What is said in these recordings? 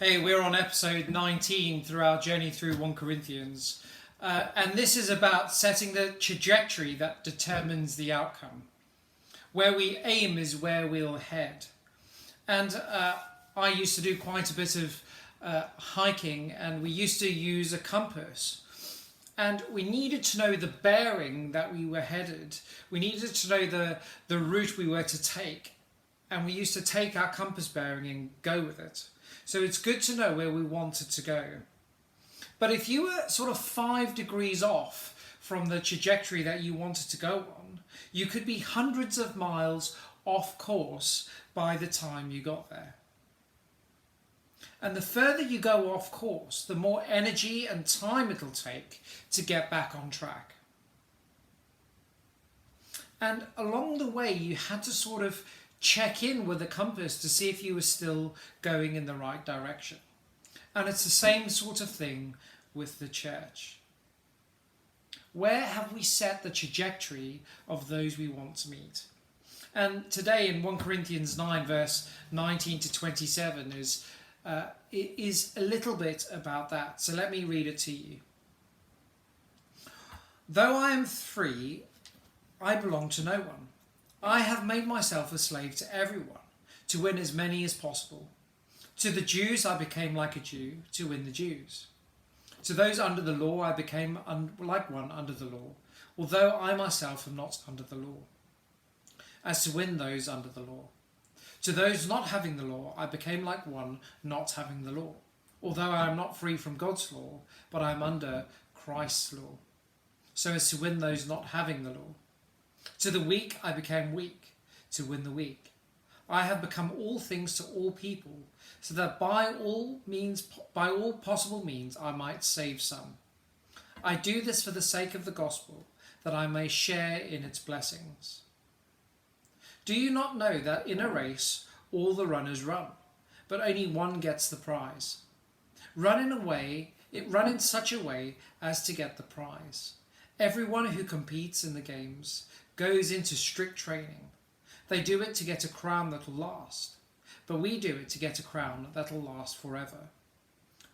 Hey, we're on episode 19 through our journey through 1 Corinthians. And this is about setting the trajectory that determines the outcome. Where we aim is where we'll head. And I used to do quite a bit of hiking, and we used to use a compass. And we needed to know the bearing that we were headed. We needed to know the route we were to take. And we used to take our compass bearing and go with it. So it's good to know where we wanted to go. But if you were sort of 5 degrees off from the trajectory that you wanted to go on, you could be hundreds of miles off course by the time you got there. And the further you go off course, the more energy and time it'll take to get back on track. And along the way, you had to sort of check in with the compass to see if you were still going in the right direction. And it's the same sort of thing with the church. Where have we set the trajectory of those we want to meet? And today in 1 Corinthians 9 verse 19 to 27 is a little bit about that. So let me read it to you. Though I am free, I belong to no one. I have made myself a slave to everyone, to win as many as possible. To the Jews I became like a Jew, to win the Jews. To those under the law I became like one under the law, although I myself am not under the law, as to win those under the law. To those not having the law I became like one not having the law, although I am not free from God's law, but I am under Christ's law, so as to win those not having the law. To the weak I became weak, to win the weak. I have become all things to all people, so that by all possible means I might save some. I do this for the sake of the gospel, that I may share in its blessings. Do you not know that in a race all the runners run, but only one gets the prize? Run in such a way as to get the prize. Everyone who competes in the games goes into strict training. They do it to get a crown that will last, but we do it to get a crown that will last forever.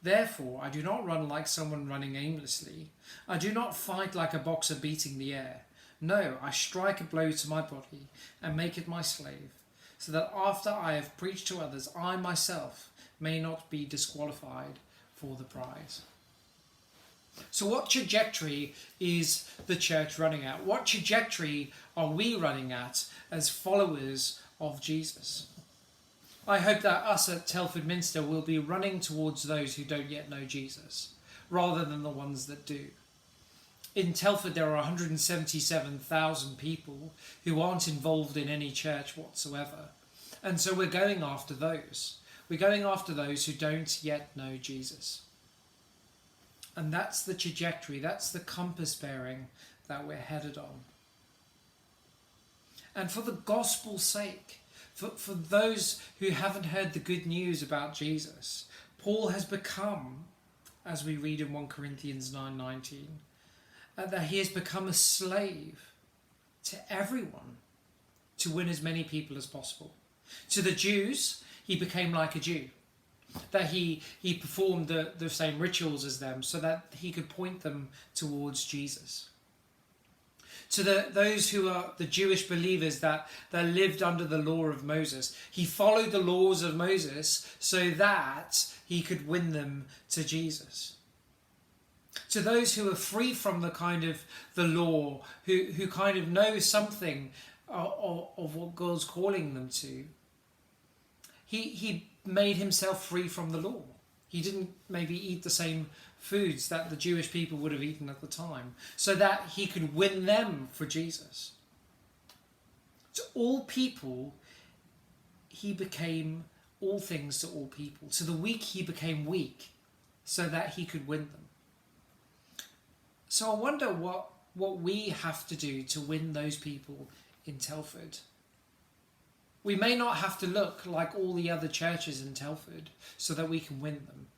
Therefore, I do not run like someone running aimlessly. I do not fight like a boxer beating the air. No, I strike a blow to my body and make it my slave, so that after I have preached to others, I myself may not be disqualified for the prize. So what trajectory is the church running at? What trajectory are we running at as followers of Jesus? I hope that us at Telford Minster will be running towards those who don't yet know Jesus, rather than the ones that do. In Telford there are 177,000 people who aren't involved in any church whatsoever. And so we're going after those. We're going after those who don't yet know Jesus. And that's the trajectory, that's the compass bearing that we're headed on. And for the gospel's sake, for those who haven't heard the good news about Jesus, Paul has become, as we read in 1 Corinthians 9:19, that he has become a slave to everyone to win as many people as possible. To the Jews, he became like a Jew. That he performed the same rituals as them so that he could point them towards Jesus. To those who are the Jewish believers that lived under the law of Moses, he followed the laws of Moses so that he could win them to Jesus. To those who are free from the kind of the law, who kind of know something of what God's calling them to, he made himself free from the law. He didn't maybe eat the same foods that the Jewish people would have eaten at the time, so that he could win them for Jesus. To all people, he became all things to all people. To the weak, he became weak, so that he could win them. So I wonder what we have to do to win those people in Telford. We may not have to look like all the other churches in Telford so that we can win them.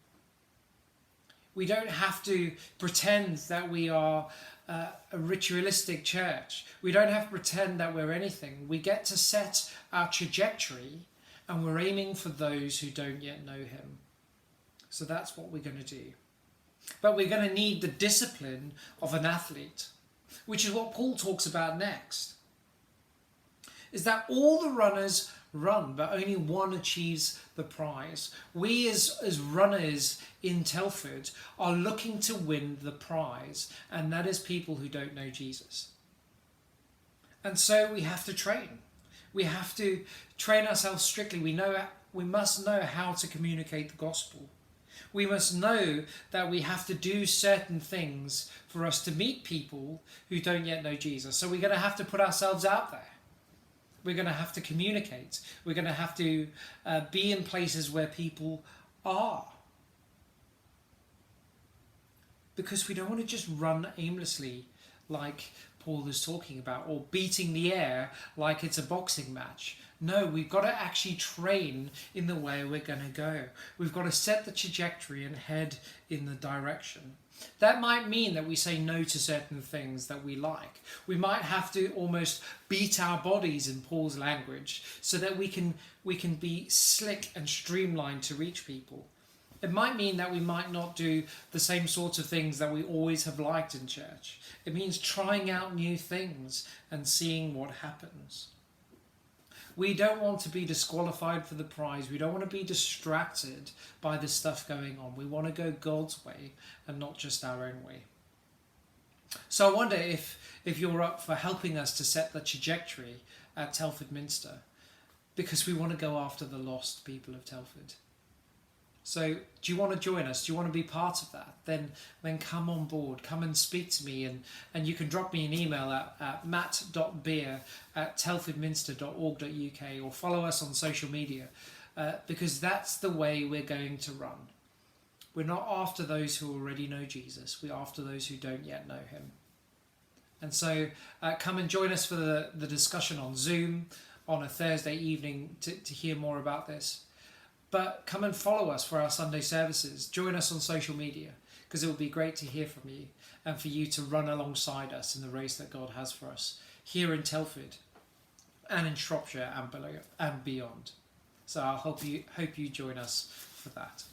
We don't have to pretend that we are a ritualistic church. We don't have to pretend that we're anything. We get to set our trajectory, and we're aiming for those who don't yet know him. So that's what we're going to do. But we're going to need the discipline of an athlete, which is what Paul talks about next. Is that all the runners run, but only one achieves the prize. We as runners in Telford are looking to win the prize, and that is people who don't know Jesus. And so we have to train. We have to train ourselves strictly. We must know how to communicate the gospel. We must know that we have to do certain things for us to meet people who don't yet know Jesus. So we're going to have to put ourselves out there. We're going to have to communicate. We're going to have to be in places where people are. Because we don't want to just run aimlessly like Paul is talking about, or beating the air like it's a boxing match. No, we've got to actually train in the way we're going to go. We've got to set the trajectory and head in the direction. That might mean that we say no to certain things that we like. We might have to almost beat our bodies, in Paul's language, so that we can be slick and streamlined to reach people. It might mean that we might not do the same sorts of things that we always have liked in church. It means trying out new things and seeing what happens. We don't want to be disqualified for the prize. We don't want to be distracted by the stuff going on. We want to go God's way and not just our own way. So I wonder if you're up for helping us to set the trajectory at Telford Minster, because we want to go after the lost people of Telford. So do you want to join us? Do you want to be part of that? Then come on board. Come and speak to me, and you can drop me an email at matt.beer@telfordminster.org.uk, or follow us on social media, because that's the way we're going to run. We're not after those who already know Jesus. We're after those who don't yet know him. And so come and join us for the discussion on Zoom on a Thursday evening to hear more about this. But come and follow us for our Sunday services. Join us on social media, because it will be great to hear from you and for you to run alongside us in the race that God has for us here in Telford and in Shropshire and beyond. So I hope you join us for that.